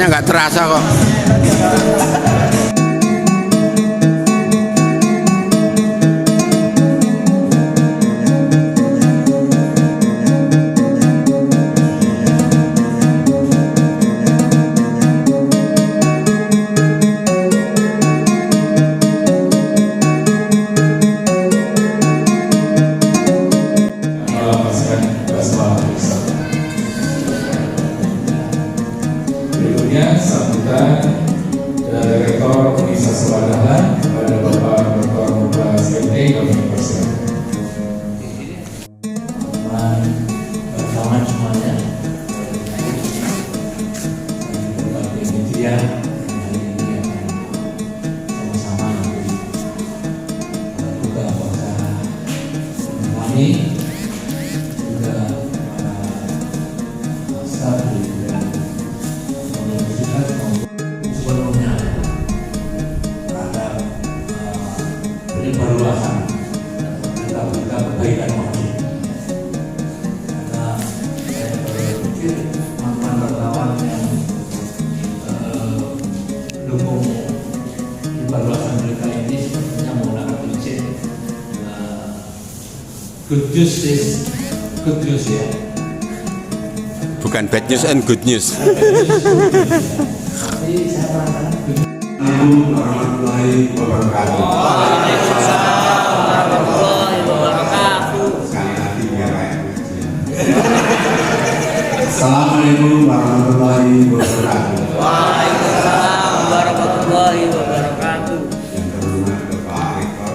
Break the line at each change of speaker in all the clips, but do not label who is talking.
Rasanya nggak terasa kok.
Berikutnya sambutan dari Rektor Universitas Wadahan kepada Bapak Dr. Mubas MT kami persilakan.
Pertama semuanya berbagai media hari ini akan sama-sama nanti buka puasa kami juga para staf di universitas maupun sebelumnya terhadap penyebaruasan berita-berita kebaikan masjid. Mantan wartawan yang dukung pembarusan berita ini sepertinya menggunakan prinsip good news is good news ya.
Bukan bad news and good news.
Tapi saya merasakan
Assalamualaikum warahmatullahi wabarakatuh. Sekali lagi biar rakyat mengerti. Assalamualaikum warahmatullahi wabarakatuh.
Waalaikumsalam warahmatullahi wabarakatuh.
Yang terhormat Bapak Rektor,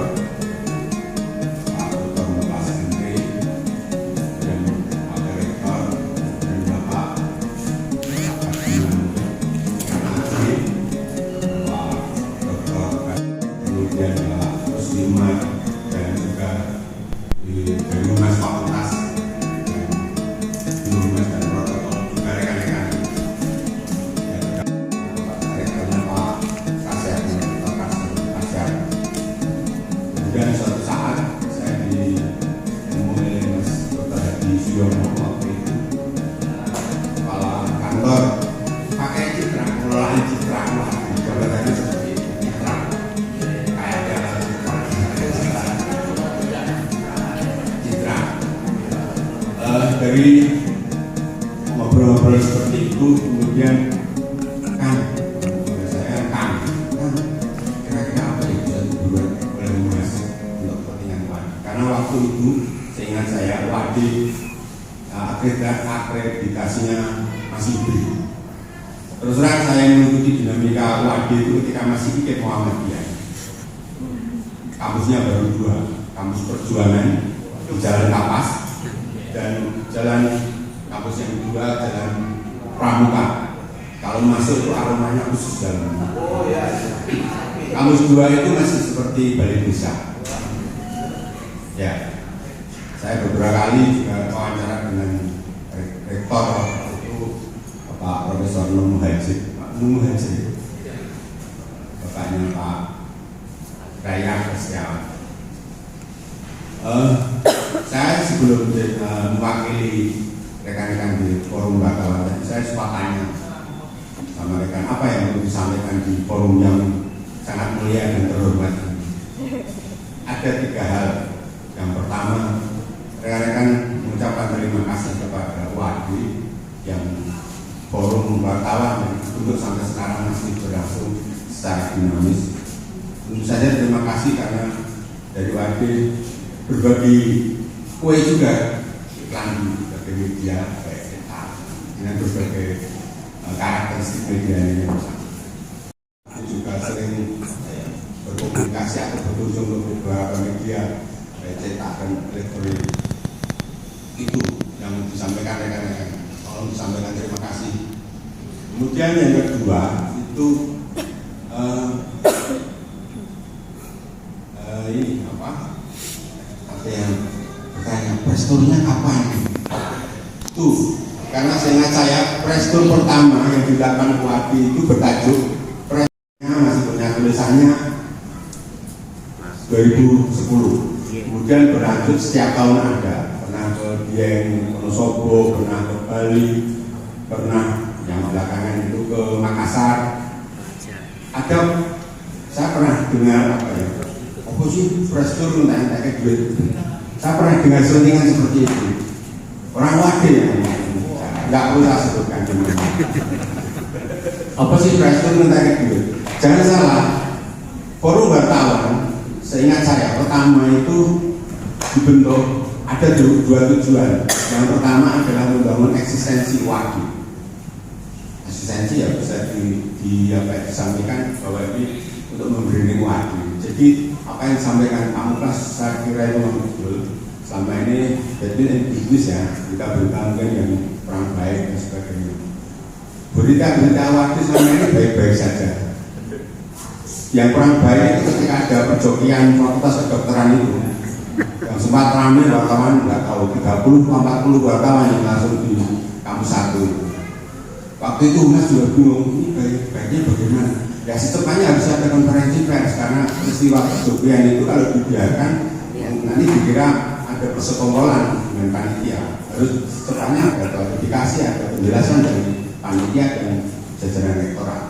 Pak Dr. Mubas MT, dan Wakil Rektor, dan Bapak Pak Dr. kemudian Pak Muslimat dan juga dari Humas Fakultas dan Humas dan Protokol juga rekan-rekan rektornya Pak Kasep, Pak Kasep. Kemudian suatu saat saya ditemui Mas Dr. Hadi Suyono waktu itu kepala kantor pakai citra, pengelolaan citra, jabatannya seperti itu, citra kayak jalan citra. Dari ngobrol-ngobrol seperti itu kemudian kan kira-kira apa yang bisa dibuat oleh Mas untuk kepentingan Wadi, karena waktu itu seingat saya Wadi akreditasinya masih beri. Terus terang saya mengikuti dinamika Wadi itu ketika masih pikir Muhammadiyah. Kampusnya baru 2, kampus Perjuangan di Jalan Kapas dan jalan kampus yang kedua Jalan Pramuka. Kalau masuk itu aromanya khusus dalam. Kampus 2 itu masih seperti balai desa. Ya, saya beberapa kali juga wawancara dengan rektor itu Bapak Profesor Nuh Muhajir, bapaknya Pak Raya Setiawan. Saya sebelum mewakili rekan-rekan di forum wartawan, saya suka tanya sama rekan apa yang perlu disampaikan di forum yang sangat mulia dan terhormat ini. Ada 3 hal. Yang pertama, rekan-rekan mengucapkan terima kasih kepada Wadi yang forum wartawan yang untuk sampai sekarang masih berlangsung secara dinamis. Tentu saja terima kasih karena dari Wadi berbagi kue juga, iklan di berbagai media baik cetak dengan berbagai karakteristik media yang sama. Juga sering berkomunikasi atau berkunjung ke beberapa media baik cetak dan elektronik. Itu yang disampaikan rekan-rekan. Tolong disampaikan terima kasih. Kemudian yang kedua itu ini apa yang bertanya presturnya kapan? Tuh, karena seingat saya prestur pertama yang dilakukan Wadi itu bertajuk presturnya masih punya tulisannya 2010. Kemudian berlanjut setiap tahun ada, pernah ke Dieng, Wonosobo, pernah ke Bali, pernah yang belakangan itu ke Makassar. Ada, saya pernah dengar apa ya, apa sih prestur entah duit. Saya pernah dengar selentingan seperti itu. Orang Wade ya, nggak perlu saya sebutkan. Apa sih prestur entah duit? Jangan salah, forum wartawan, seingat saya pertama itu dibentuk ada dua tujuan. Yang pertama adalah membangun eksistensi Wadi. Eksistensi ya bisa disampaikan bahwa ini untuk membranding Wadi. Jadi apa yang disampaikan Pak Muklas saya kira itu memang betul. Selama ini jadi ambiguous ya, berita-berita mungkin yang kurang baik dan sebagainya. Berita-berita Wadi selama ini baik-baik saja. Yang kurang baik itu ketika ada perjokian fakultas kedokteran itu yang sempat ramai wartawan nggak tahu 30-40 wartawan yang langsung di kampus 1. Waktu itu Mas juga bingung, ini baiknya bagaimana? Ya secepatnya harus ada konferensi pers karena peristiwa perjokian itu kalau dibiarkan nanti dikira ada persekongkolan dengan panitia. Harus secepatnya ada klarifikasi, ada penjelasan dari panitia dan jajaran rektorat.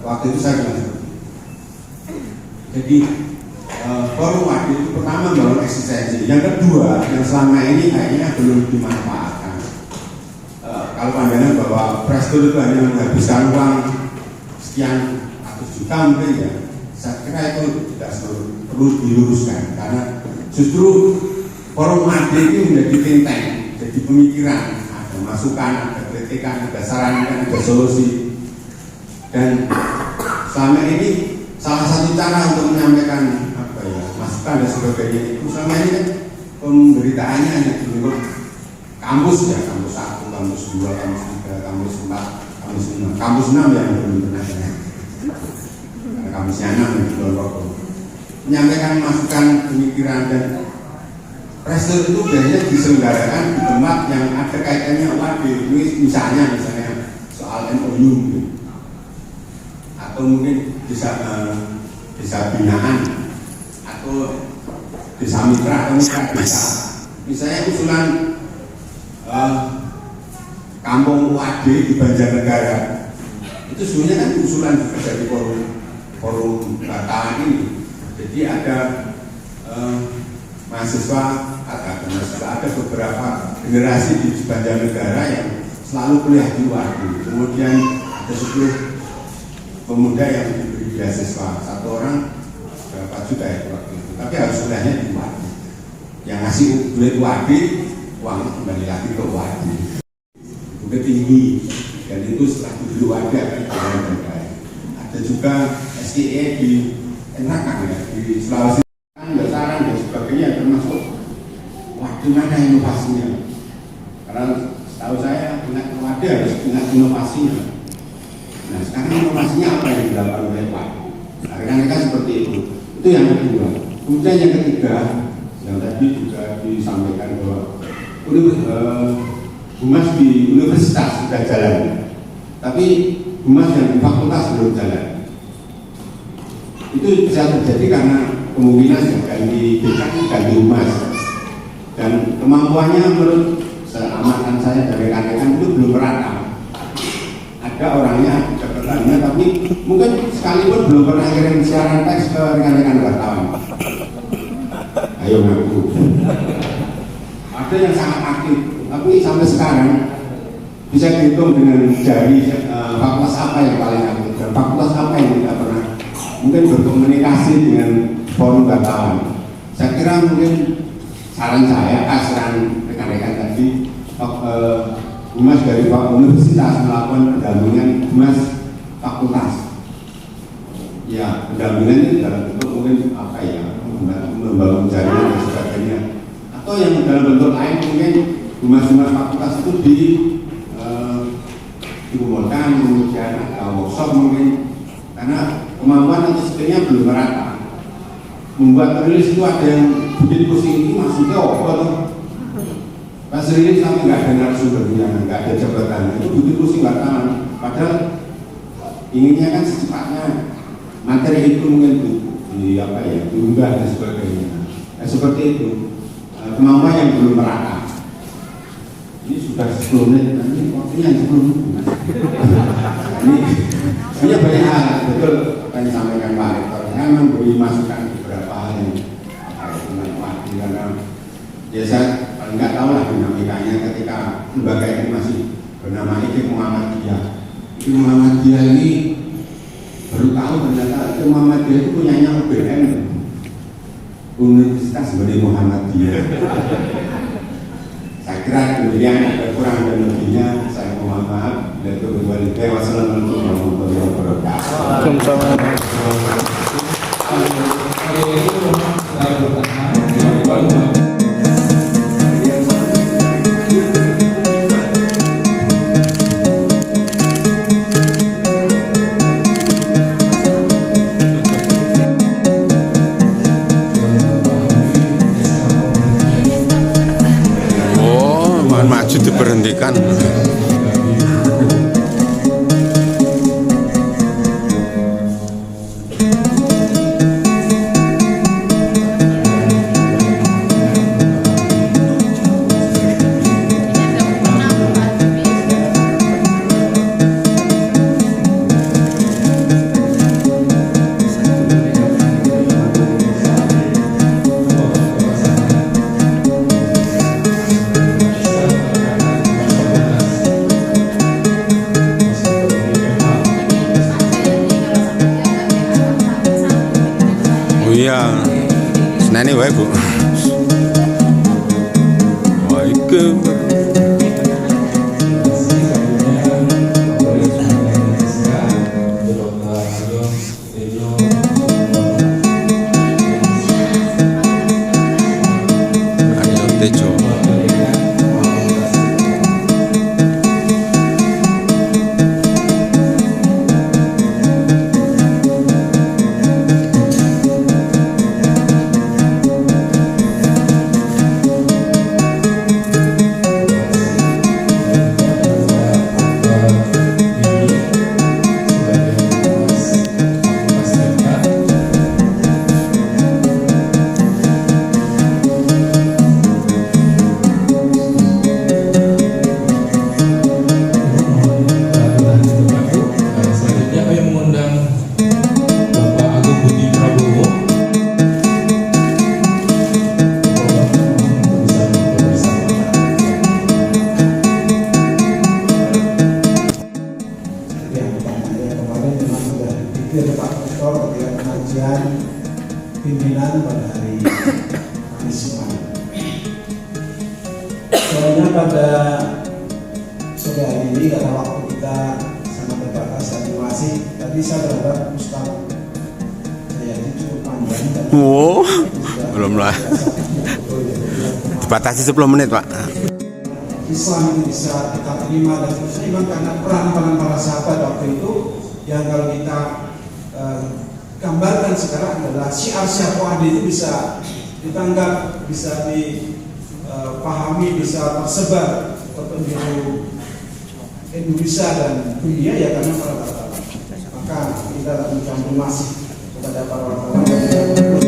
Waktu itu saya bilang seperti itu. Jadi forum Wadi itu pertama membangun eksistensi. Yang kedua, yang selama ini kayaknya belum dimanfaatkan. Kalau pandangan bahwa prestur itu hanya menghabiskan uang sekian ratus juta mungkin ya, saya kira itu tidak perlu diluruskan karena justru forum Wadi itu menjadi think tank, jadi pemikiran, ada masukan, ada kritikan, ada saran, ada solusi. Dan selama ini salah satu cara untuk menyampaikan apa ya, masukan dan sebagainya itu selama ini kan pemberitaannya hanya di lingkup kampus ya, kampus 1, kampus 2, kampus 3, kampus 4, kampus 5, kampus 6 yang belum pernah ya. Karena kampusnya 6 yang belum rokok. Menyampaikan masukan, pemikiran dan prestur itu biasanya diselenggarakan di tempat yang ada kaitannya Wadi. Misalnya soal MOU gitu. Atau mungkin desa binaan atau desa mitra atau mitra desa. Misalnya usulan kampung Wadi di Banjarnegara itu sebenarnya kan usulan juga dari forum wartawan ini. Jadi ada mahasiswa ada beberapa generasi di Banjarnegara yang selalu kuliah di Wadi. Kemudian ada 10 pemuda yang diberi beasiswa, satu orang berapa juta ya waktu itu, tapi harus kuliahnya di Wadi. Yang ngasih duit Wadi, uang kembali lagi ke Wadi. Bukit Tinggi, dan itu setelah diberi Wadi akan jalan dan baik. Ada juga SKE di Enakan ya, di Sulawesi Selatan dan sebagainya, termasuk Wadi mana inovasinya? Karena setahu saya Wadi harus ingat inovasinya. Nah sekarang inovasinya apa yang dilakukan oleh Pak? Nah, rekan-rekan seperti itu. Itu yang kedua. Kemudian yang ketiga, yang tadi juga disampaikan bahwa humas di universitas sudah jalan, tapi humas yang di fakultas belum jalan. Itu bisa terjadi karena kemungkinan ganti dekan, ganti humas, dan kemampuannya menurut seamatan saya dari rekan-rekan itu belum merata. Ada orangnya, jabatannya, tapi mungkin sekalipun belum pernah kirim siaran teks ke rekan-rekan wartawan. Ayo ngaku. Ada yang sangat aktif, tapi sampai sekarang bisa dihitung dengan jari fakultas apa yang paling aktif dan fakultas apa yang tidak pernah mungkin berkomunikasi dengan forum wartawan. Saya kira mungkin saran rekan-rekan tadi humas dari universitas melakukan pendampingan humas fakultas. Ya, pendampingan ini dalam bentuk mungkin apa ya, membangun jaringan dan sebagainya. Atau yang dalam bentuk lain mungkin humas-humas fakultas itu dikumpulkan, kemudian ada workshop mungkin, karena kemampuan atau skillnya belum merata. Membuat rilis itu ada yang bikin pusing, ini maksudnya apa tuh? Pas rilis tapi nggak ada narasumbernya, nggak ada jabatan, itu bikin pusing wartawan. Padahal inginnya kan secepatnya materi itu mungkin diunggah dan sebagainya. Seperti itu, kemampuan yang belum merata. Ini sudah 10 menit, nanti waktunya 10 menit. Ini banyak hal, betul apa yang disampaikan Pak Rektor. Saya memberi masukan beberapa hal yang bermanfaat karena ya saya paling nggak tahu lah dinamikanya ketika lembaga ini masih bernama IKIP Muhammadiyah. IKIP Muhammadiyah ini baru tahu ternyata IKIP Muhammadiyah itu punyanya UBM, Universitas Bani Muhammadiyah. Saya kira kemudian ada kurang dan lebihnya saya mohon maaf. Wassalamualaikum warahmatullahi wabarakatuh.
Hari itu memang saya bertahan.
Oh, maju diberhentikan. Oh iya, senani wae Bu. Wah, iki Aryo Tejo.
Selanjutnya kami mengundang Bapak Agung Budi Prabowo.
Yang pertanyaan kemarin memang sudah dipikir Pak Rektor ketika pengajian pimpinan pada hari Kamis kemarin. Soalnya pada sore hari ini karena waktu kita sangat terbatas dan masih tadi saya berharap Ustaz saya ini cukup panjang dan
Oh,
sudah
belum lah.
betul-betul
Dibatasi 10 menit, Pak.
Islam itu bisa kita terima dan terus iman karena peran para sahabat waktu itu yang kalau kita gambarkan sekarang adalah syiar syafaat itu bisa ditanggap, bisa dipahami, bisa tersebar ke penjuru Indonesia dan dunia ya karena para wartawan. Maka kita mengucapkan terima kasih kepada para wartawan.